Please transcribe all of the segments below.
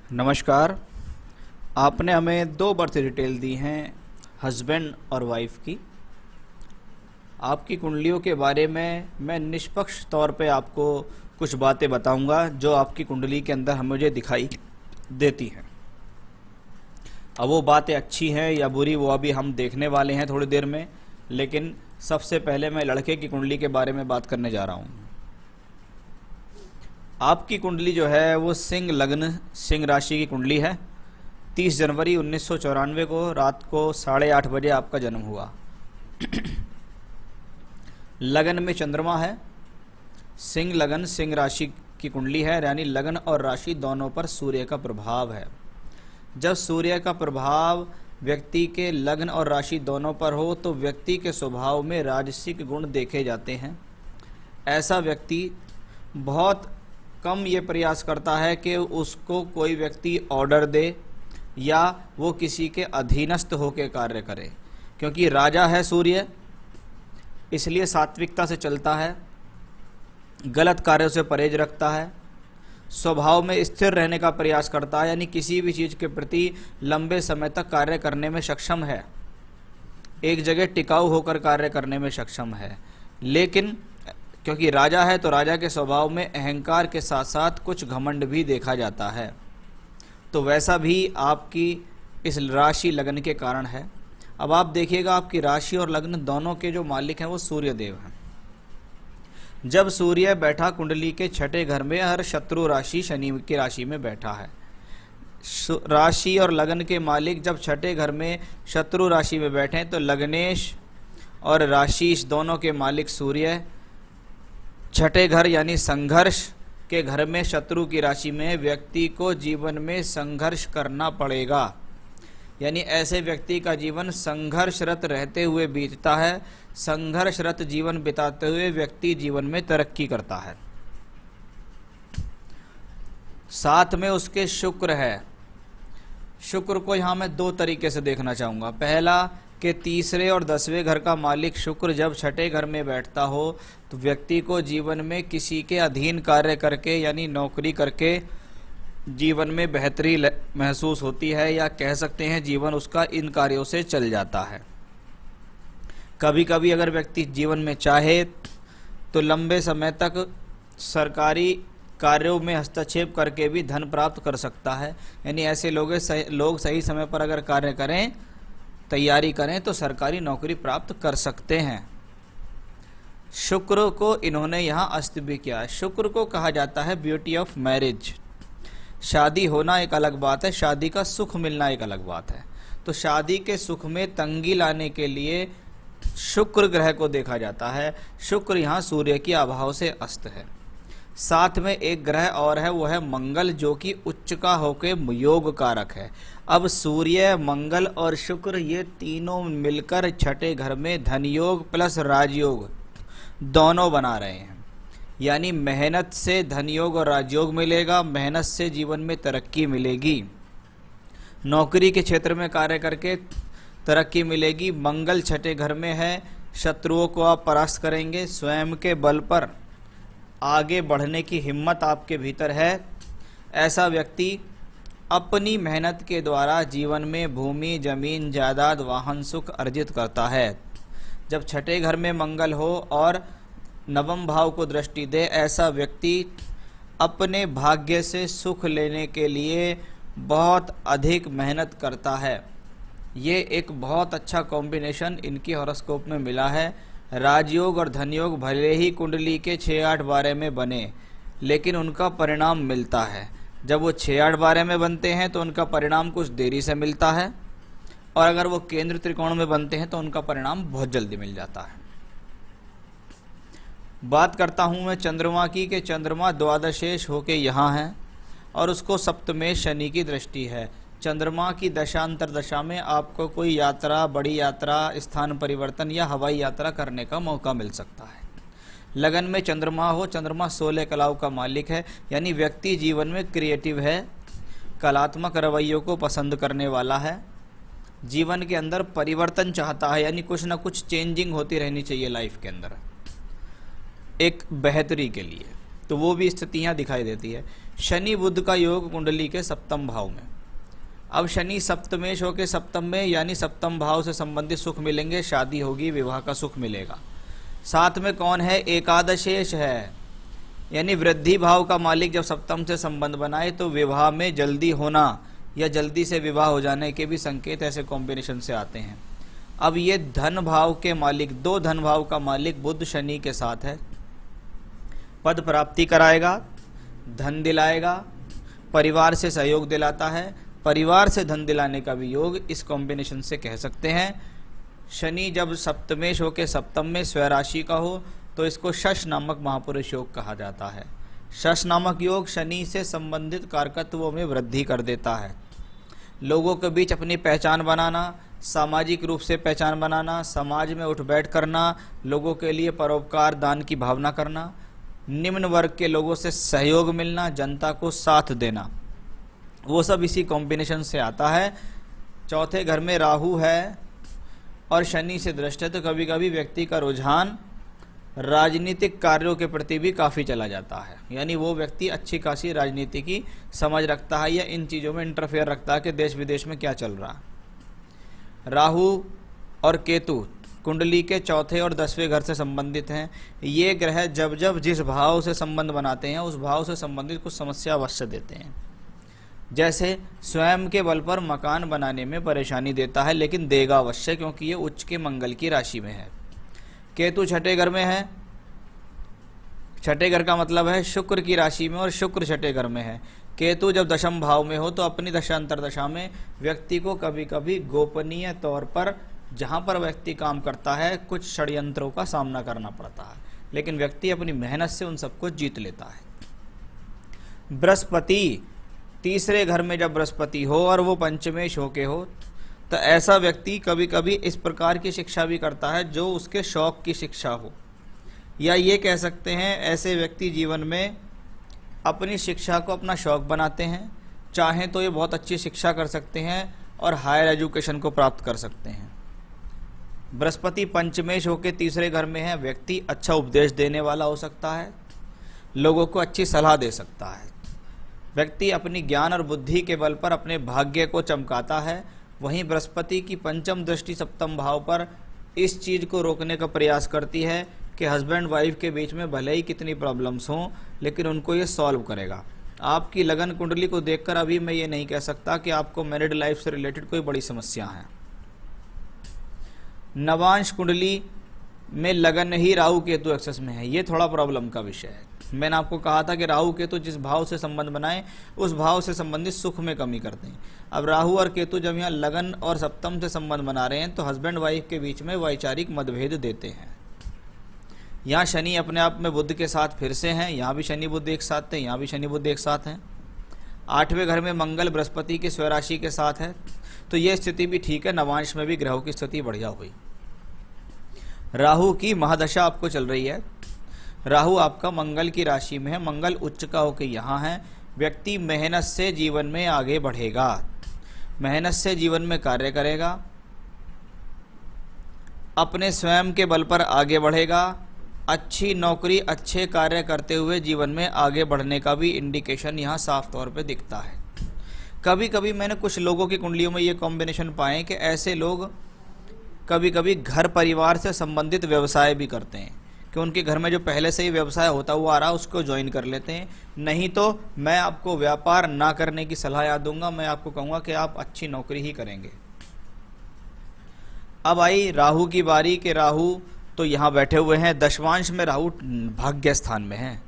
नमस्कार। आपने हमें दो बर्थ डिटेल दी हैं, हस्बैंड और वाइफ की। आपकी कुंडलियों के बारे में मैं निष्पक्ष तौर पे आपको कुछ बातें बताऊंगा जो आपकी कुंडली के अंदर मुझे दिखाई देती हैं। अब वो बातें अच्छी हैं या बुरी वो अभी हम देखने वाले हैं थोड़ी देर में, लेकिन सबसे पहले मैं लड़के की कुंडली के बारे में बात करने जा रहा हूँ। आपकी कुंडली जो है वो सिंह लग्न, सिंह राशि की कुंडली है। 30 जनवरी 1994 को रात को 8:30 बजे आपका जन्म हुआ। लगन में चंद्रमा है। सिंह लगन, सिंह राशि की कुंडली है, यानी लगन और राशि दोनों पर सूर्य का प्रभाव है। जब सूर्य का प्रभाव व्यक्ति के लग्न और राशि दोनों पर हो तो व्यक्ति के स्वभाव में राजसिक गुण देखे जाते हैं। ऐसा व्यक्ति बहुत कम ये प्रयास करता है कि उसको कोई व्यक्ति ऑर्डर दे या वो किसी के अधीनस्थ होकर कार्य करे, क्योंकि राजा है सूर्य, इसलिए सात्विकता से चलता है, गलत कार्यों से परहेज रखता है, स्वभाव में स्थिर रहने का प्रयास करता है, यानी किसी भी चीज़ के प्रति लंबे समय तक कार्य करने में सक्षम है, एक जगह टिकाऊ होकर कार्य करने में सक्षम है। लेकिन क्योंकि राजा है तो राजा के स्वभाव में अहंकार के साथ साथ कुछ घमंड भी देखा जाता है। तो वैसा भी आपकी इस राशि लगन के कारण है। अब आप देखिएगा, आपकी राशि और लग्न दोनों के जो मालिक हैं वो सूर्य देव हैं। जब सूर्य बैठा कुंडली के छठे घर में, हर शत्रु राशि शनि की राशि में बैठा है। राशि और लगन के मालिक जब छठे घर में शत्रु राशि में बैठे तो लग्नेश और राशि दोनों के मालिक सूर्य छठे घर यानी संघर्ष के घर में शत्रु की राशि में व्यक्ति को जीवन में संघर्ष करना पड़ेगा, यानी ऐसे व्यक्ति का जीवन संघर्षरत रहते हुए बीतता है। संघर्षरत जीवन बिताते हुए व्यक्ति जीवन में तरक्की करता है। साथ में उसके शुक्र है। शुक्र को यहाँ मैं दो तरीके से देखना चाहूँगा। पहला कि तीसरे और 10वें घर का मालिक शुक्र जब छठे घर में बैठता हो तो व्यक्ति को जीवन में किसी के अधीन कार्य करके यानी नौकरी करके जीवन में बेहतरी महसूस होती है, या कह सकते हैं जीवन उसका इन कार्यों से चल जाता है। कभी कभी अगर व्यक्ति जीवन में चाहे तो लंबे समय तक सरकारी कार्यों में हस्तक्षेप करके भी धन प्राप्त कर सकता है, यानी ऐसे लोग सही समय पर अगर कार्य करें, तैयारी करें तो सरकारी नौकरी प्राप्त कर सकते हैं। शुक्र को इन्होंने यहाँ अस्त भी किया। शुक्र को कहा जाता है ब्यूटी ऑफ मैरिज। शादी होना एक अलग बात है, शादी का सुख मिलना एक अलग बात है। तो शादी के सुख में तंगी लाने के लिए शुक्र ग्रह को देखा जाता है। शुक्र यहाँ सूर्य की अभाव से अस्त है। साथ में एक ग्रह और है, वो है मंगल, जो कि उच्च का होकर योग कारक है। अब सूर्य, मंगल और शुक्र ये तीनों मिलकर छठे घर में धन योग प्लस राजयोग दोनों बना रहे हैं, यानी मेहनत से धन योग और राजयोग मिलेगा, मेहनत से जीवन में तरक्की मिलेगी, नौकरी के क्षेत्र में कार्य करके तरक्की मिलेगी। मंगल छठे घर में है, शत्रुओं को आप परास्त करेंगे, स्वयं के बल पर आगे बढ़ने की हिम्मत आपके भीतर है। ऐसा व्यक्ति अपनी मेहनत के द्वारा जीवन में भूमि, जमीन, जायदाद, वाहन, सुख अर्जित करता है। जब छठे घर में मंगल हो और नवम भाव को दृष्टि दे, ऐसा व्यक्ति अपने भाग्य से सुख लेने के लिए बहुत अधिक मेहनत करता है। ये एक बहुत अच्छा कॉम्बिनेशन इनकी हॉरोस्कोप में मिला है। राजयोग और धनयोग भले ही कुंडली के 6-8-12 में बने, लेकिन उनका परिणाम मिलता है। जब वो 6-8-12 में बनते हैं तो उनका परिणाम कुछ देरी से मिलता है, और अगर वो केंद्र त्रिकोण में बनते हैं तो उनका परिणाम बहुत जल्दी मिल जाता है। बात करता हूँ मैं चंद्रमा की, कि चंद्रमा द्वादशेश होके यहाँ है और उसको सप्तमें शनि की दृष्टि है। चंद्रमा की दशांतर दशा में आपको कोई यात्रा, बड़ी यात्रा, स्थान परिवर्तन या हवाई यात्रा करने का मौका मिल सकता है। लगन में चंद्रमा हो, चंद्रमा 16 कलाओं का मालिक है, यानी व्यक्ति जीवन में क्रिएटिव है, कलात्मक रवैयों को पसंद करने वाला है, जीवन के अंदर परिवर्तन चाहता है, यानी कुछ ना कुछ चेंजिंग होती रहनी चाहिए लाइफ के अंदर एक बेहतरी के लिए। तो वो भी स्थितियाँ दिखाई देती है। शनि बुध का योग कुंडली के सप्तम भाव में। अब शनि सप्तमेश होकर सप्तम में, यानी सप्तम भाव से संबंधित सुख मिलेंगे, शादी होगी, विवाह का सुख मिलेगा। साथ में कौन है? एकादशेश है, यानी वृद्धि भाव का मालिक जब सप्तम से संबंध बनाए तो विवाह में जल्दी होना या जल्दी से विवाह हो जाने के भी संकेत ऐसे कॉम्बिनेशन से आते हैं। अब ये धन भाव के मालिक, दो धन भाव का मालिक बुध शनि के साथ है, पद प्राप्ति कराएगा, धन दिलाएगा, परिवार से सहयोग दिलाता है, परिवार से धन दिलाने का भी योग इस कॉम्बिनेशन से कह सकते हैं। शनि जब सप्तमेश होकर सप्तम में स्वराशि का हो तो इसको शश नामक महापुरुष योग कहा जाता है। शश नामक योग शनि से संबंधित कारकत्वों में वृद्धि कर देता है। लोगों के बीच अपनी पहचान बनाना, सामाजिक रूप से पहचान बनाना, समाज में उठ बैठ करना, लोगों के लिए परोपकार दान की भावना करना, निम्न वर्ग के लोगों से सहयोग मिलना, जनता को साथ देना, वो सब इसी कॉम्बिनेशन से आता है। चौथे घर में राहु है और शनि से दृष्ट है तो कभी कभी व्यक्ति का रुझान राजनीतिक कार्यों के प्रति भी काफ़ी चला जाता है, यानी वो व्यक्ति अच्छी खासी राजनीति की समझ रखता है या इन चीज़ों में इंटरफेयर रखता है कि देश विदेश में क्या चल रहा है। राहु और केतु कुंडली के चौथे और 10वें घर से संबंधित हैं। ये ग्रह जब जब जिस भाव से संबंध बनाते हैं उस भाव से संबंधित कुछ समस्या अवश्य देते हैं। जैसे स्वयं के बल पर मकान बनाने में परेशानी देता है, लेकिन देगा अवश्य, क्योंकि ये उच्च के मंगल की राशि में है। केतु छठे घर में है, छठे घर का मतलब है शुक्र की राशि में, और शुक्र छठे घर में है। केतु जब दशम भाव में हो तो अपनी दशा अंतरदशा में व्यक्ति को कभी कभी गोपनीय तौर पर जहाँ पर व्यक्ति काम करता है कुछ षड्यंत्रों का सामना करना पड़ता है, लेकिन व्यक्ति अपनी मेहनत से उन सबको जीत लेता है। बृहस्पति तीसरे घर में जब बृहस्पति हो और वो पंचमेश होके हो तो ऐसा व्यक्ति कभी कभी इस प्रकार की शिक्षा भी करता है जो उसके शौक की शिक्षा हो, या ये कह सकते हैं ऐसे व्यक्ति जीवन में अपनी शिक्षा को अपना शौक बनाते हैं। चाहें तो ये बहुत अच्छी शिक्षा कर सकते हैं और हायर एजुकेशन को प्राप्त कर सकते हैं। बृहस्पति पंचमेश होकर तीसरे घर में है, व्यक्ति अच्छा उपदेश देने वाला हो सकता है, लोगों को अच्छी सलाह दे सकता है। व्यक्ति अपनी ज्ञान और बुद्धि के बल पर अपने भाग्य को चमकाता है। वहीं बृहस्पति की पंचम दृष्टि सप्तम भाव पर इस चीज़ को रोकने का प्रयास करती है कि हस्बैंड वाइफ के बीच में भले ही कितनी प्रॉब्लम्स हों, लेकिन उनको ये सॉल्व करेगा। आपकी लगन कुंडली को देखकर अभी मैं ये नहीं कह सकता कि आपको मैरिड लाइफ से रिलेटेड कोई बड़ी समस्या है। नवांश कुंडली में लगन ही राहु केतु एक्सेस में है, ये थोड़ा प्रॉब्लम का विषय है। मैंने आपको कहा था कि राहु केतु जिस भाव से संबंध बनाए उस भाव से संबंधित सुख में कमी करते हैं। अब राहु और केतु जब यहाँ लगन और सप्तम से संबंध बना रहे हैं तो हस्बैंड वाइफ के बीच में वैचारिक मतभेद देते हैं। यहाँ शनि अपने आप में बुध के साथ फिर से हैं, यहाँ भी शनि बुध एक साथ थे, यहाँ भी शनि बुध एक साथ हैं। 8वें घर में मंगल बृहस्पति के स्वराशि के साथ है, तो ये स्थिति भी ठीक है। नवांश में भी ग्रहों की स्थिति बढ़िया हुई। राहु की महादशा आपको चल रही है। राहु आपका मंगल की राशि में है, मंगल उच्च का होकर यहाँ है। व्यक्ति मेहनत से जीवन में आगे बढ़ेगा, मेहनत से जीवन में कार्य करेगा, अपने स्वयं के बल पर आगे बढ़ेगा, अच्छी नौकरी अच्छे कार्य करते हुए जीवन में आगे बढ़ने का भी इंडिकेशन यहाँ साफ तौर पे दिखता है। कभी कभी मैंने कुछ लोगों की कुंडलियों में ये कॉम्बिनेशन पाए कि ऐसे लोग कभी कभी घर परिवार से संबंधित व्यवसाय भी करते हैं कि उनके घर में जो पहले से ही व्यवसाय होता हुआ आ रहा उसको ज्वाइन कर लेते हैं। नहीं तो मैं आपको व्यापार ना करने की सलाह याद दूंगा, मैं आपको कहूँगा कि आप अच्छी नौकरी ही करेंगे। अब आई राहु की बारी के राहु तो यहाँ बैठे हुए हैं, दशमांश में राहु भाग्य स्थान में है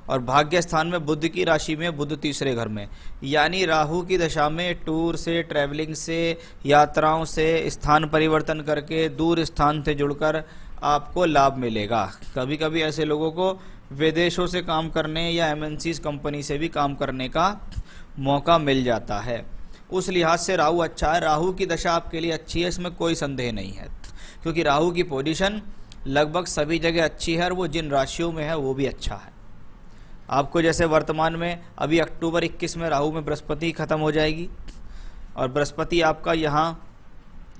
और भाग्य स्थान में बुध की राशि में, बुध तीसरे घर में, यानी राहु की दशा में टूर से, ट्रैवलिंग से, यात्राओं से, स्थान परिवर्तन करके दूर स्थान से जुड़कर आपको लाभ मिलेगा। कभी कभी ऐसे लोगों को विदेशों से काम करने या एमएनसीज कंपनी से भी काम करने का मौका मिल जाता है। उस लिहाज से राहु अच्छा है। राहु की दशा आपके लिए अच्छी है, इसमें कोई संदेह नहीं है, क्योंकि राहु की पोजीशन लगभग सभी जगह अच्छी है और वो जिन राशियों में है वो भी अच्छा है। आपको जैसे वर्तमान में अभी अक्टूबर 21 में राहु में बृहस्पति खत्म हो जाएगी और बृहस्पति आपका यहाँ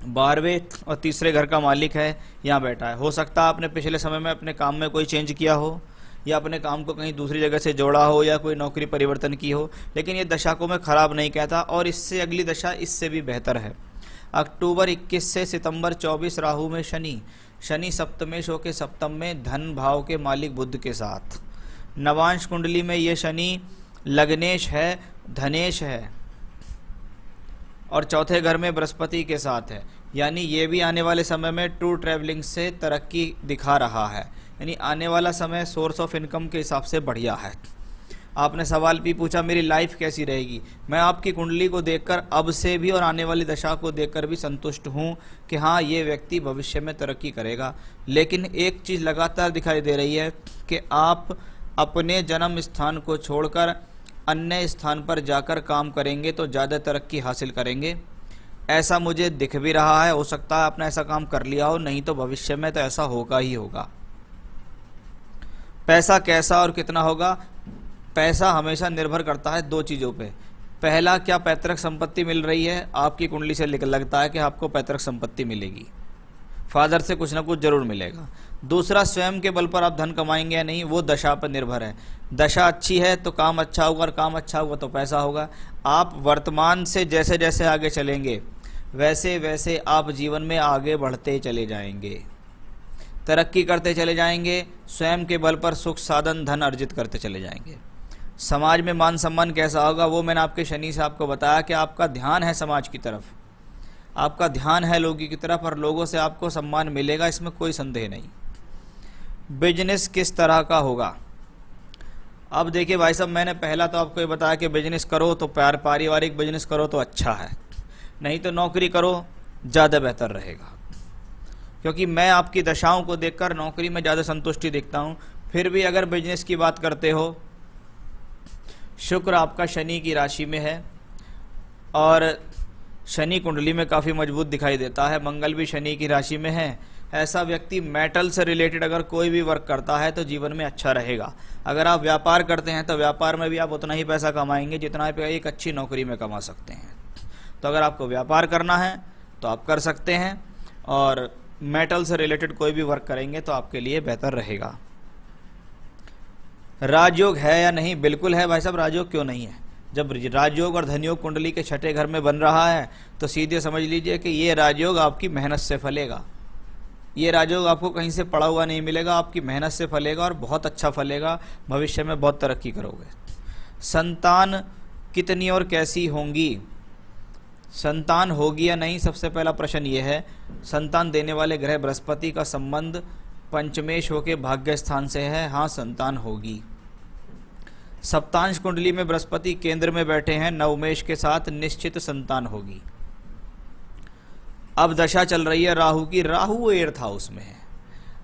12वें और तीसरे घर का मालिक है, यहाँ बैठा है। हो सकता है आपने पिछले समय में अपने काम में कोई चेंज किया हो या अपने काम को कहीं दूसरी जगह से जोड़ा हो या कोई नौकरी परिवर्तन की हो, लेकिन ये दशा को मैं खराब नहीं कहता। और इससे अगली दशा इससे भी बेहतर है। अक्टूबर 21 से सितंबर 24 राहु में शनि, शनि सप्तमेश होके सप्तम में धन भाव के मालिक बुध के साथ। नवांश कुंडली में ये शनि लग्नेश है, धनेश है और चौथे घर में बृहस्पति के साथ है। यानी ये भी आने वाले समय में टूर ट्रैवलिंग से तरक्की दिखा रहा है। यानी आने वाला समय सोर्स ऑफ इनकम के हिसाब से बढ़िया है। आपने सवाल भी पूछा मेरी लाइफ कैसी रहेगी। मैं आपकी कुंडली को देखकर अब से भी और आने वाली दशा को देखकर भी संतुष्ट हूँ कि हाँ, ये व्यक्ति भविष्य में तरक्की करेगा। लेकिन एक चीज़ लगातार दिखाई दे रही है कि आप अपने जन्म स्थान को छोड़कर अन्य स्थान पर जाकर काम करेंगे तो ज़्यादा तरक्की हासिल करेंगे। ऐसा मुझे दिख भी रहा है। हो सकता है आपने ऐसा काम कर लिया हो, नहीं तो भविष्य में तो ऐसा होगा ही होगा। पैसा कैसा और कितना होगा? पैसा हमेशा निर्भर करता है दो चीज़ों पे। पहला, क्या पैतृक संपत्ति मिल रही है? आपकी कुंडली से लगता है कि आपको पैतृक संपत्ति मिलेगी, फादर से कुछ ना कुछ जरूर मिलेगा। दूसरा, स्वयं के बल पर आप धन कमाएंगे या नहीं, वो दशा पर निर्भर है। दशा अच्छी है तो काम अच्छा होगा और काम अच्छा होगा तो पैसा होगा। आप वर्तमान से जैसे जैसे आगे चलेंगे वैसे वैसे आप जीवन में आगे बढ़ते चले जाएंगे, तरक्की करते चले जाएंगे, स्वयं के बल पर सुख साधन धन अर्जित करते चले जाएंगे। समाज में मान सम्मान कैसा होगा? वो मैंने आपके शनि से आपको बताया कि आपका ध्यान है समाज की तरफ, आपका ध्यान है लोगों की तरफ और लोगों से आपको सम्मान मिलेगा, इसमें कोई संदेह नहीं। बिजनेस किस तरह का होगा? अब देखिए भाई साहब, मैंने पहला तो आपको ये बताया कि बिजनेस करो तो पारिवारिक बिजनेस करो तो अच्छा है, नहीं तो नौकरी करो ज़्यादा बेहतर रहेगा। क्योंकि मैं आपकी दशाओं को देखकर नौकरी में ज़्यादा संतुष्टि देखता हूँ। फिर भी अगर बिजनेस की बात करते हो, शुक्र आपका शनि की राशि में है और शनि कुंडली में काफ़ी मजबूत दिखाई देता है। मंगल भी शनि की राशि में है। ऐसा व्यक्ति मेटल से रिलेटेड अगर कोई भी वर्क करता है तो जीवन में अच्छा रहेगा। अगर आप व्यापार करते हैं तो व्यापार में भी आप उतना ही पैसा कमाएंगे जितना आप एक अच्छी नौकरी में कमा सकते हैं। तो अगर आपको व्यापार करना है तो आप कर सकते हैं और मेटल से रिलेटेड कोई भी वर्क करेंगे तो आपके लिए बेहतर रहेगा। राजयोग है या नहीं? बिल्कुल है भाई साहब, राजयोग क्यों नहीं है? जब राजयोग और धनयोग कुंडली के छठे घर में बन रहा है तो सीधे समझ लीजिए कि ये राजयोग आपकी मेहनत से फलेगा। ये राजयोग आपको कहीं से पड़ा हुआ नहीं मिलेगा, आपकी मेहनत से फलेगा और बहुत अच्छा फलेगा। भविष्य में बहुत तरक्की करोगे। संतान कितनी और कैसी होंगी? संतान होगी या नहीं, सबसे पहला प्रश्न ये है। संतान देने वाले ग्रह बृहस्पति का संबंध पंचमेश होके भाग्य स्थान से है। हाँ, संतान होगी। सप्तांश कुंडली में बृहस्पति केंद्र में बैठे हैं नवमेश के साथ, निश्चित संतान होगी। अब दशा चल रही है राहु की। राहु 8th हाउस में है।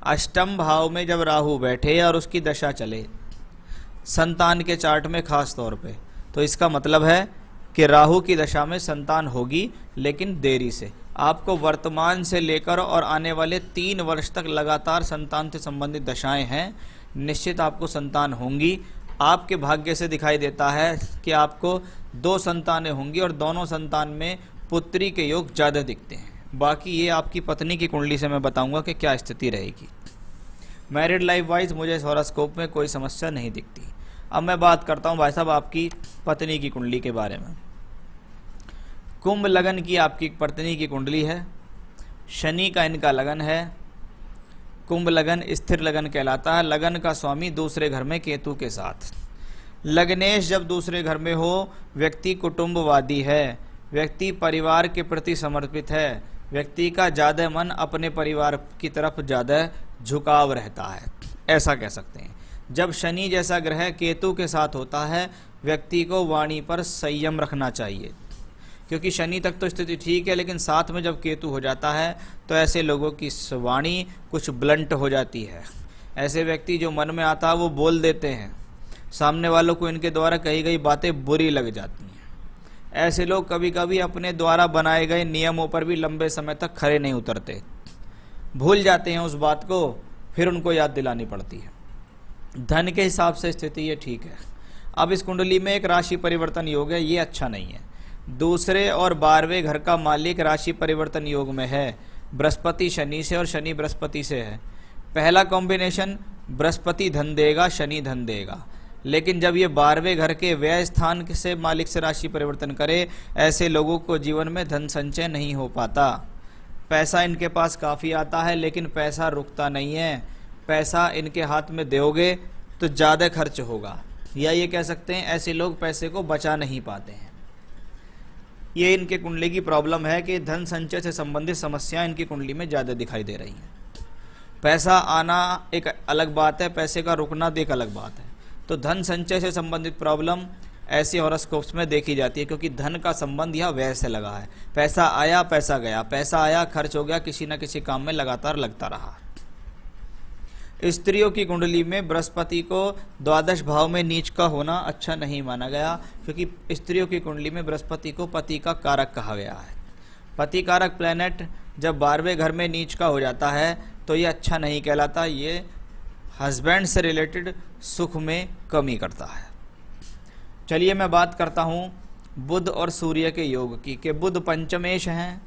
अष्टम भाव में जब राहु बैठे और उसकी दशा चले संतान के चार्ट में खास तौर पे, तो इसका मतलब है कि राहु की दशा में संतान होगी, लेकिन देरी से। आपको वर्तमान से लेकर और आने वाले 3 वर्ष तक लगातार संतान से संबंधित दशाएं हैं। निश्चित आपको संतान होंगी। आपके भाग्य से दिखाई देता है कि आपको 2 संतानें होंगी और दोनों संतान में पुत्री के योग ज़्यादा दिखते हैं। बाकी ये आपकी पत्नी की कुंडली से मैं बताऊंगा कि क्या स्थिति रहेगी। मैरिड लाइफ वाइज मुझे हॉरोस्कोप में कोई समस्या नहीं दिखती। अब मैं बात करता हूँ भाई साहब आपकी पत्नी की कुंडली के बारे में। कुंभ लगन की आपकी पत्नी की कुंडली है। शनि का इनका लगन है। कुंभ लगन स्थिर लगन कहलाता है। लगन का स्वामी दूसरे घर में केतु के साथ। लग्नेश जब दूसरे घर में हो, व्यक्ति कुटुंबवादी है, व्यक्ति परिवार के प्रति समर्पित है, व्यक्ति का ज़्यादा मन अपने परिवार की तरफ ज़्यादा झुकाव रहता है, ऐसा कह सकते हैं। जब शनि जैसा ग्रह केतु के साथ होता है, व्यक्ति को वाणी पर संयम रखना चाहिए, क्योंकि शनि तक तो स्थिति ठीक है, लेकिन साथ में जब केतु हो जाता है तो ऐसे लोगों की वाणी कुछ ब्लंट हो जाती है। ऐसे व्यक्ति जो मन में आता है वो बोल देते हैं, सामने वालों को इनके द्वारा कही गई बातें बुरी लग जाती हैं। ऐसे लोग कभी कभी अपने द्वारा बनाए गए नियमों पर भी लंबे समय तक खरे नहीं उतरते, भूल जाते हैं उस बात को, फिर उनको याद दिलानी पड़ती है। धन के हिसाब से स्थिति ये ठीक है। अब इस कुंडली में एक राशि परिवर्तन योग है, ये अच्छा नहीं है। दूसरे और 12वें घर का मालिक राशि परिवर्तन योग में है, बृहस्पति शनि से और शनि बृहस्पति से है। पहला कॉम्बिनेशन बृहस्पति धन देगा, शनि धन देगा। लेकिन जब ये 12वें घर के व्यय स्थान से मालिक से राशि परिवर्तन करे, ऐसे लोगों को जीवन में धन संचय नहीं हो पाता। पैसा इनके पास काफ़ी आता है लेकिन पैसा रुकता नहीं है। पैसा इनके हाथ में दोगे तो ज़्यादा खर्च होगा, या ये कह सकते हैं ऐसे लोग पैसे को बचा नहीं पाते हैं। ये इनके कुंडली की प्रॉब्लम है कि धन संचय से संबंधित समस्याएं इनकी कुंडली में ज़्यादा दिखाई दे रही हैं। पैसा आना एक अलग बात है, पैसे का रुकना एक अलग बात है। तो धन संचय से संबंधित प्रॉब्लम ऐसे हॉरोस्कोप्स में देखी जाती है, क्योंकि धन का संबंध यह व्यय से लगा है। पैसा आया, पैसा गया, पैसा आया, खर्च हो गया, किसी न किसी काम में लगातार लगता रहा। स्त्रियों की कुंडली में बृहस्पति को द्वादश भाव में नीच का होना अच्छा नहीं माना गया, क्योंकि स्त्रियों की कुंडली में बृहस्पति को पति का कारक कहा गया है। पति कारक प्लैनेट जब 12वें घर में नीच का हो जाता है तो ये अच्छा नहीं कहलाता। ये हस्बैंड से रिलेटेड सुख में कमी करता है। चलिए मैं बात करता हूँ बुध और सूर्य के योग की, कि बुध पंचमेश हैं,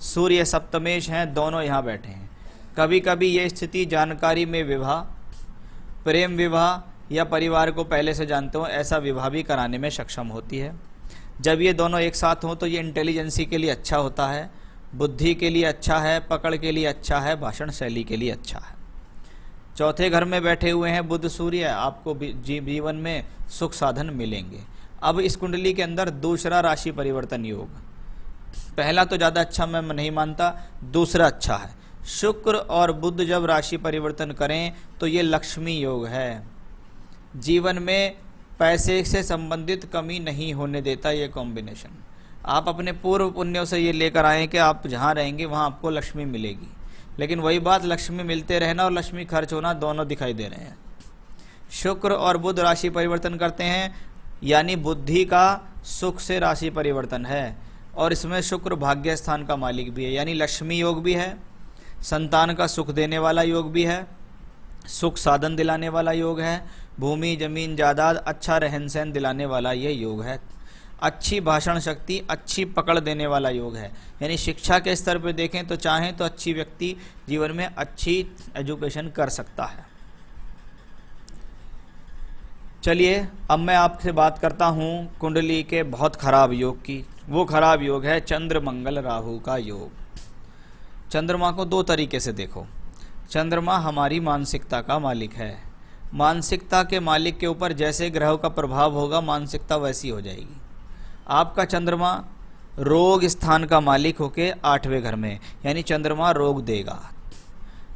सूर्य सप्तमेश हैं, दोनों यहाँ बैठे हैं। कभी कभी ये स्थिति जानकारी में विवाह, प्रेम विवाह या परिवार को पहले से जानते हो ऐसा विवाह भी कराने में सक्षम होती है। जब ये दोनों एक साथ हों तो ये इंटेलिजेंसी के लिए अच्छा होता है, बुद्धि के लिए अच्छा है, पकड़ के लिए अच्छा है, भाषण शैली के लिए अच्छा है। चौथे घर में बैठे हुए हैं बुध सूर्य, आपको जीवन में सुख साधन मिलेंगे। अब इस कुंडली के अंदर दूसरा राशि परिवर्तन योग, पहला तो ज़्यादा अच्छा मैं नहीं मानता, दूसरा अच्छा है। शुक्र और बुध जब राशि परिवर्तन करें तो ये लक्ष्मी योग है। जीवन में पैसे से संबंधित कमी नहीं होने देता ये कॉम्बिनेशन। आप अपने पूर्व पुण्यों से ये लेकर आएँ कि आप जहाँ रहेंगे वहाँ आपको लक्ष्मी मिलेगी, लेकिन वही बात, लक्ष्मी मिलते रहना और लक्ष्मी खर्च होना दोनों दिखाई दे रहे हैं। शुक्र और बुध राशि परिवर्तन करते हैं, यानी बुद्धि का सुख से राशि परिवर्तन है, और इसमें शुक्र भाग्य स्थान का मालिक भी है, यानी लक्ष्मी योग भी है, संतान का सुख देने वाला योग भी है, सुख साधन दिलाने वाला योग है, भूमि जमीन जायदाद अच्छा रहन सहन दिलाने वाला ये योग है, अच्छी भाषण शक्ति, अच्छी पकड़ देने वाला योग है। यानी शिक्षा के स्तर पर देखें तो चाहें तो अच्छी व्यक्ति जीवन में अच्छी एजुकेशन कर सकता है। चलिए अब मैं आपसे बात करता हूँ कुंडली के बहुत खराब योग की। वो खराब योग है चंद्र मंगल राहु का योग। चंद्रमा को दो तरीके से देखो। चंद्रमा हमारी मानसिकता का मालिक है। मानसिकता के मालिक के ऊपर जैसे ग्रहों का प्रभाव होगा मानसिकता वैसी हो जाएगी। आपका चंद्रमा रोग स्थान का मालिक होके 8वें घर में, यानी चंद्रमा रोग देगा।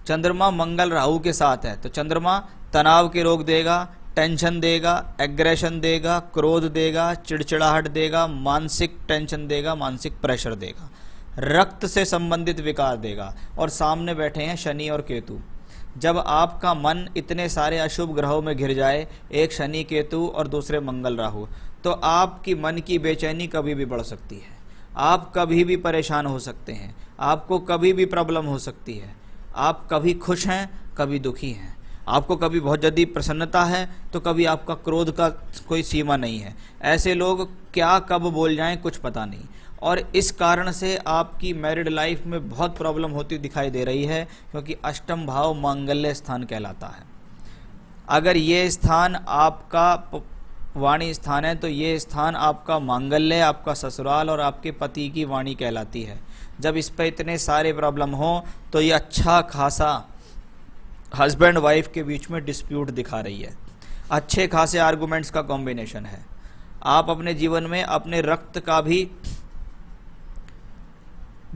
चंद्रमा मंगल राहु के साथ है तो चंद्रमा तनाव के रोग देगा, टेंशन देगा, एग्रेशन देगा, क्रोध देगा, चिड़चिड़ाहट देगा, मानसिक टेंशन देगा, मानसिक प्रेशर देगा, रक्त से संबंधित विकार देगा। और सामने बैठे हैं शनि और केतु। जब आपका मन इतने सारे अशुभ ग्रहों में घिर जाए, एक शनि केतु और दूसरे मंगल राहु, तो आपकी मन की बेचैनी कभी भी बढ़ सकती है। आप कभी भी परेशान हो सकते हैं, आपको कभी भी प्रॉब्लम हो सकती है। आप कभी खुश हैं, कभी दुखी हैं, आपको कभी बहुत जल्दी प्रसन्नता है तो कभी आपका क्रोध का कोई सीमा नहीं है। ऐसे लोग क्या कब बोल जाएं कुछ पता नहीं, और इस कारण से आपकी मैरिड लाइफ में बहुत प्रॉब्लम होती दिखाई दे रही है, क्योंकि अष्टम भाव मांगल्य स्थान कहलाता है। अगर ये स्थान आपका वाणी स्थान है तो ये स्थान आपका मांगल्य, आपका ससुराल और आपके पति की वाणी कहलाती है। जब इस पर इतने सारे प्रॉब्लम हो तो ये अच्छा खासा हस्बैंड वाइफ के बीच में डिस्प्यूट दिखा रही है। अच्छे खासे आर्गुमेंट्स का कॉम्बिनेशन है। आप अपने जीवन में अपने रक्त का भी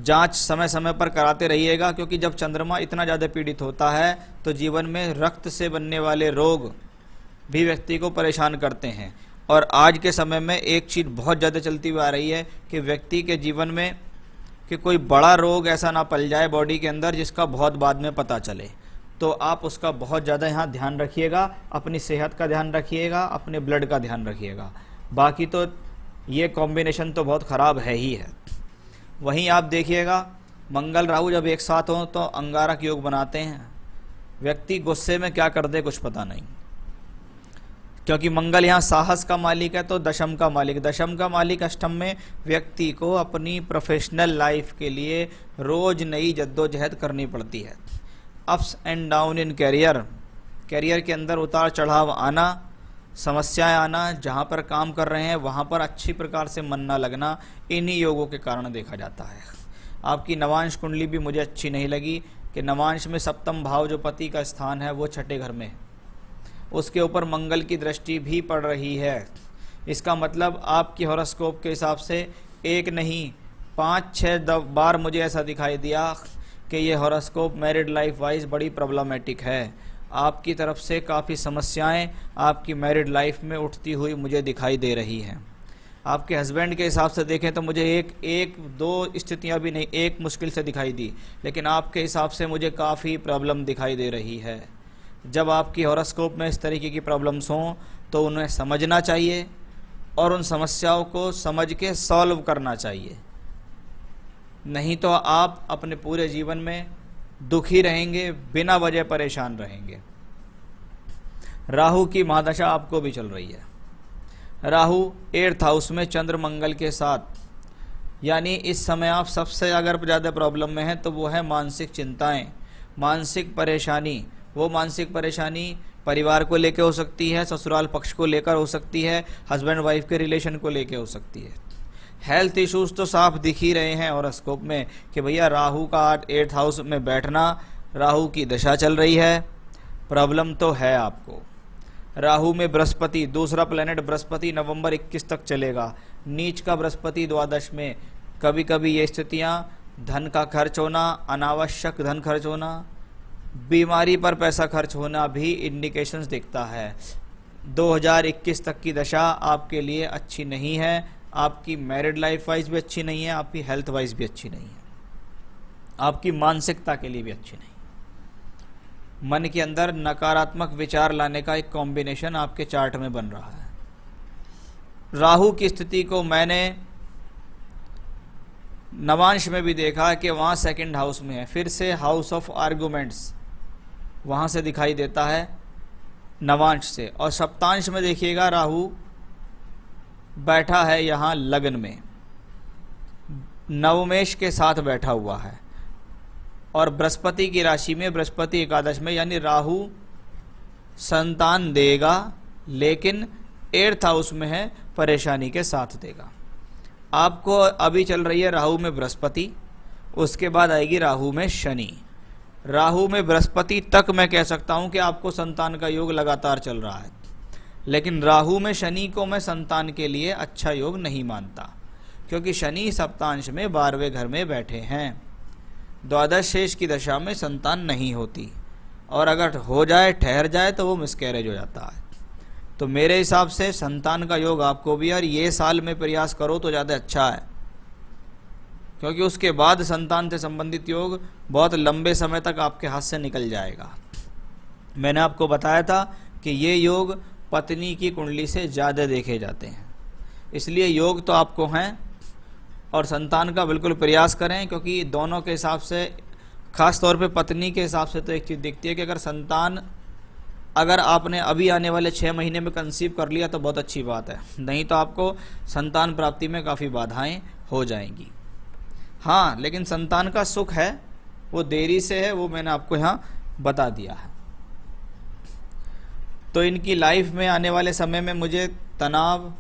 जांच समय समय पर कराते रहिएगा, क्योंकि जब चंद्रमा इतना ज़्यादा पीड़ित होता है तो जीवन में रक्त से बनने वाले रोग भी व्यक्ति को परेशान करते हैं। और आज के समय में एक चीज़ बहुत ज़्यादा चलती हुई आ रही है कि व्यक्ति के जीवन में कि कोई बड़ा रोग ऐसा ना पल जाए बॉडी के अंदर जिसका बहुत बाद में पता चले। तो आप उसका बहुत ज़्यादा यहाँ ध्यान रखिएगा, अपनी सेहत का ध्यान रखिएगा, अपने ब्लड का ध्यान रखिएगा। बाकी तो ये कॉम्बिनेशन तो बहुत ख़राब है ही है। वहीं आप देखिएगा मंगल राहु जब एक साथ हों तो अंगारक योग बनाते हैं। व्यक्ति गुस्से में क्या कर दे कुछ पता नहीं, क्योंकि मंगल यहाँ साहस का मालिक है तो दशम का मालिक अष्टम में व्यक्ति को अपनी प्रोफेशनल लाइफ के लिए रोज नई जद्दोजहद करनी पड़ती है। Ups and down in career career के अंदर उतार चढ़ाव आना, समस्याएं आना, जहाँ पर काम कर रहे हैं वहाँ पर अच्छी प्रकार से मन ना लगना, इन्हीं योगों के कारण देखा जाता है। आपकी नवांश कुंडली भी मुझे अच्छी नहीं लगी कि नवांश में सप्तम भाव जो पति का स्थान है वो छठे घर में है, उसके ऊपर मंगल की दृष्टि भी पड़ रही है। इसका मतलब आपकी हॉरोस्कोप के हिसाब से एक नहीं 5-6 बार मुझे ऐसा दिखाई दिया कि ये हॉरोस्कोप मैरिड लाइफ वाइज बड़ी प्रॉब्लमेटिक है। आपकी तरफ से काफ़ी समस्याएं आपकी मैरिड लाइफ में उठती हुई मुझे दिखाई दे रही हैं। आपके हस्बैंड के हिसाब से देखें तो मुझे एक दो स्थितियां भी नहीं, एक मुश्किल से दिखाई दी, लेकिन आपके हिसाब से मुझे काफ़ी प्रॉब्लम दिखाई दे रही है। जब आपकी हॉरोस्कोप में इस तरीके की प्रॉब्लम्स हों तो उन्हें समझना चाहिए और उन समस्याओं को समझ के सॉल्व करना चाहिए, नहीं तो आप अपने पूरे जीवन में दुखी रहेंगे, बिना वजह परेशान रहेंगे। राहु की महादशा आपको भी चल रही है। राहु 8th हाउस में चंद्र मंगल के साथ, यानी इस समय आप सबसे अगर ज़्यादा प्रॉब्लम में हैं तो वो है मानसिक चिंताएं, मानसिक परेशानी। वो मानसिक परेशानी परिवार को लेकर हो सकती है, ससुराल पक्ष को लेकर हो सकती है, हस्बैंड वाइफ के रिलेशन को लेकर हो सकती है। हेल्थ इश्यूज तो साफ दिख ही रहे हैं हॉरोस्कोप में कि भैया राहु का 8th हाउस में बैठना, राहु की दशा चल रही है, प्रॉब्लम तो है आपको। राहु में बृहस्पति, दूसरा प्लेनेट बृहस्पति नवंबर 21 तक चलेगा। नीच का बृहस्पति द्वादश में, कभी कभी ये स्थितियाँ धन का खर्च होना, अनावश्यक धन खर्च होना, बीमारी पर पैसा खर्च होना भी इंडिकेशंस दिखता है। 2021 तक की दशा आपके लिए अच्छी नहीं है। आपकी मैरिड लाइफ वाइज भी अच्छी नहीं है, आपकी हेल्थ वाइज भी अच्छी नहीं है, आपकी मानसिकता के लिए भी अच्छी नहीं। मन के अंदर नकारात्मक विचार लाने का एक कॉम्बिनेशन आपके चार्ट में बन रहा है। राहु की स्थिति को मैंने नवांश में भी देखा कि वहाँ 2nd हाउस में है, फिर से हाउस ऑफ आर्गुमेंट्स वहाँ से दिखाई देता है नवांश से। और सप्तांश में देखिएगा राहु बैठा है यहाँ लग्न में, नवमेश के साथ बैठा हुआ है, और बृहस्पति की राशि में, बृहस्पति एकादश में, यानी राहु संतान देगा लेकिन 8th हाउस में है, परेशानी के साथ देगा। आपको अभी चल रही है राहु में बृहस्पति, उसके बाद आएगी राहु में शनि। राहु में बृहस्पति तक मैं कह सकता हूं कि आपको संतान का योग लगातार चल रहा है, लेकिन राहु में शनि को मैं संतान के लिए अच्छा योग नहीं मानता, क्योंकि शनि सप्तांश में 12वें घर में बैठे हैं। द्वादश शेष की दशा में संतान नहीं होती, और अगर हो जाए, ठहर जाए तो वो मिसकैरेज हो जाता है। तो मेरे हिसाब से संतान का योग आपको भी, और ये साल में प्रयास करो तो ज़्यादा अच्छा है, क्योंकि उसके बाद संतान से संबंधित योग बहुत लंबे समय तक आपके हाथ से निकल जाएगा। मैंने आपको बताया था कि ये योग पत्नी की कुंडली से ज़्यादा देखे जाते हैं, इसलिए योग तो आपको हैं, और संतान का बिल्कुल प्रयास करें, क्योंकि दोनों के हिसाब से, खास तौर पे पत्नी के हिसाब से तो एक चीज़ दिखती है कि अगर संतान, अगर आपने अभी आने वाले 6 महीने में कंसीव कर लिया तो बहुत अच्छी बात है, नहीं तो आपको संतान प्राप्ति में काफ़ी बाधाएं हो जाएंगी। हाँ, लेकिन संतान का सुख है वो देरी से है, वो मैंने आपको यहाँ बता दिया है। तो इनकी लाइफ में आने वाले समय में मुझे तनाव,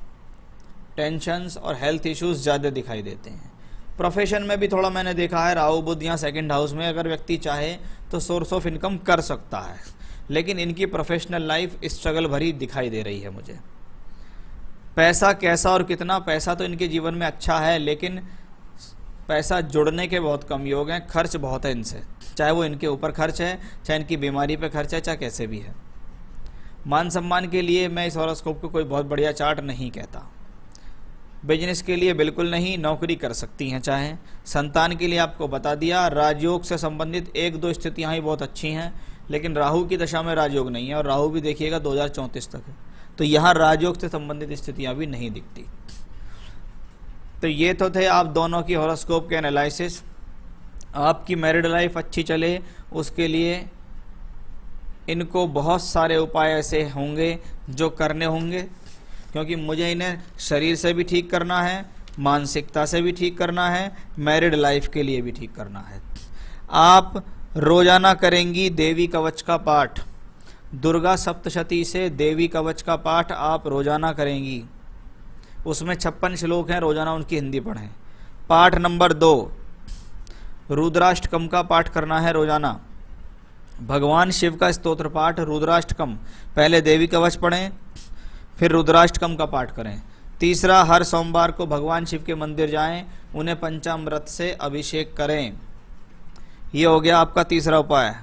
टेंशन्स और हेल्थ इश्यूज ज़्यादा दिखाई देते हैं। प्रोफेशन में भी थोड़ा मैंने देखा है, राहु बुध यहाँ 2nd हाउस में, अगर व्यक्ति चाहे तो सोर्स ऑफ इनकम कर सकता है, लेकिन इनकी प्रोफेशनल लाइफ स्ट्रगल भरी दिखाई दे रही है मुझे। पैसा कैसा और कितना, पैसा तो इनके जीवन में अच्छा है, लेकिन पैसा जुड़ने के बहुत कम योग हैं, खर्च बहुत है इनसे, चाहे वो इनके ऊपर खर्च है, चाहे इनकी बीमारी पे खर्च है, चाहे कैसे भी है। मान सम्मान के लिए मैं इस हॉरोस्कोप को कोई बहुत बढ़िया चार्ट नहीं कहता। बिजनेस के लिए बिल्कुल नहीं, नौकरी कर सकती हैं चाहे। संतान के लिए आपको बता दिया, राजयोग से संबंधित 1-2 स्थितियाँ ही बहुत अच्छी हैं, लेकिन राहु की दशा में राजयोग नहीं है, और राहु भी देखिएगा 2034 तक है, तो यहाँ राजयोग से संबंधित स्थितियाँ भी नहीं दिखती। तो ये तो थे आप दोनों की हॉरोस्कोप के एनालिसिस। आपकी मैरिड लाइफ अच्छी चले उसके लिए इनको बहुत सारे उपाय ऐसे होंगे जो करने होंगे, क्योंकि मुझे इन्हें शरीर से भी ठीक करना है, मानसिकता से भी ठीक करना है, मैरिड लाइफ के लिए भी ठीक करना है। आप रोजाना करेंगी देवी कवच का पाठ, दुर्गा सप्तशती से देवी कवच का पाठ आप रोजाना करेंगी। उसमें 56 श्लोक हैं, रोजाना उनकी हिंदी पढ़ें। पाठ नंबर 2, रुद्राष्टकम का पाठ करना है रोजाना। भगवान शिव का स्तोत्र पाठ रुद्राष्टकम, पहले देवी कवच पढ़ें फिर रुद्राष्टकम का पाठ करें। तीसरा, हर सोमवार को भगवान शिव के मंदिर जाएं, उन्हें पंचामृत से अभिषेक करें। ये हो गया आपका तीसरा उपाय।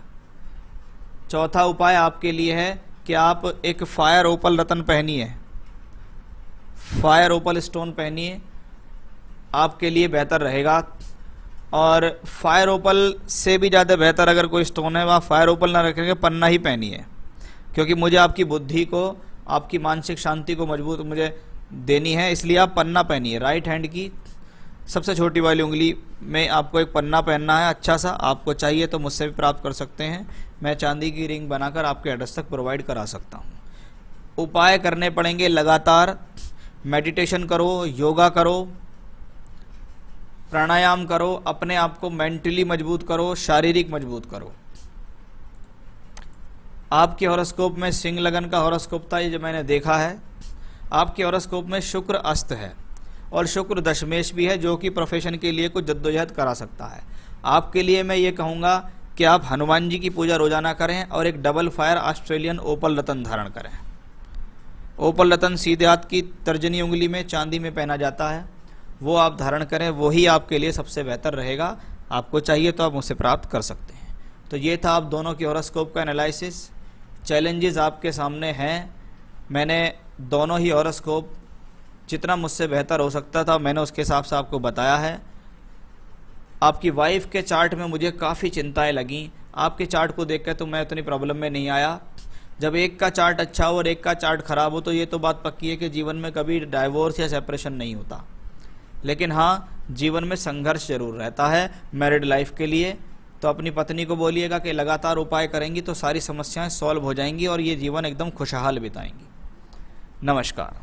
चौथा उपाय आपके लिए है कि आप एक फायर ओपल रत्न पहनिए, फायर ओपल स्टोन पहनिए, आपके लिए बेहतर रहेगा। और फायर ओपल से भी ज़्यादा बेहतर अगर कोई स्टोन है, वहाँ फायर ओपल ना रखेंगे, पन्ना ही पहनिए, क्योंकि मुझे आपकी बुद्धि को, आपकी मानसिक शांति को मजबूत मुझे देनी है, इसलिए आप पन्ना पहनिए। राइट हैंड की सबसे छोटी वाली उंगली में आपको एक पन्ना पहनना है अच्छा सा। आपको चाहिए तो मुझसे भी प्राप्त कर सकते हैं, मैं चांदी की रिंग बनाकर आपके एड्रेस तक प्रोवाइड करा सकता हूँ। उपाय करने पड़ेंगे लगातार, मेडिटेशन करो, योगा करो, प्राणायाम करो, अपने आप को मेंटली मजबूत करो, शारीरिक मजबूत करो। आपके हॉरोस्कोप में सिंह लगन का हॉरोस्कोप था, ये जो मैंने देखा है। आपके हॉरोस्कोप में शुक्र अस्त है और शुक्र दशमेश भी है, जो कि प्रोफेशन के लिए कुछ जद्दोजहद करा सकता है। आपके लिए मैं ये कहूँगा कि आप हनुमान जी की पूजा रोजाना करें और एक डबल फायर ऑस्ट्रेलियन ओपल रतन धारण करें। ओपल रतन सीधे हाथ की तर्जनी उंगली में चांदी में पहना जाता है, वो आप धारण करें, वही आपके लिए सबसे बेहतर रहेगा। आपको चाहिए तो आप मुझसे प्राप्त कर सकते हैं। तो ये था आप दोनों की हॉरोस्कोप का एनालिसिस। चैलेंजेस आपके सामने हैं। मैंने दोनों ही हॉरोस्कोप जितना मुझसे बेहतर हो सकता था मैंने उसके हिसाब से आपको बताया है। आपकी वाइफ के चार्ट में मुझे काफ़ी चिंताएं लगीं। आपके चार्ट को देखकर तो मैं उतनी प्रॉब्लम में नहीं आया। जब एक का चार्ट अच्छा हो और एक का चार्ट खराब हो तो ये तो बात पक्की है कि जीवन में कभी डाइवोर्स या सेपरेशन नहीं होता। लेकिन हाँ, जीवन में संघर्ष जरूर रहता है मैरिड लाइफ के लिए। तो अपनी पत्नी को बोलिएगा कि लगातार उपाय करेंगी तो सारी समस्याएं सॉल्व हो जाएंगी और ये जीवन एकदम खुशहाल बिताएंगी। नमस्कार।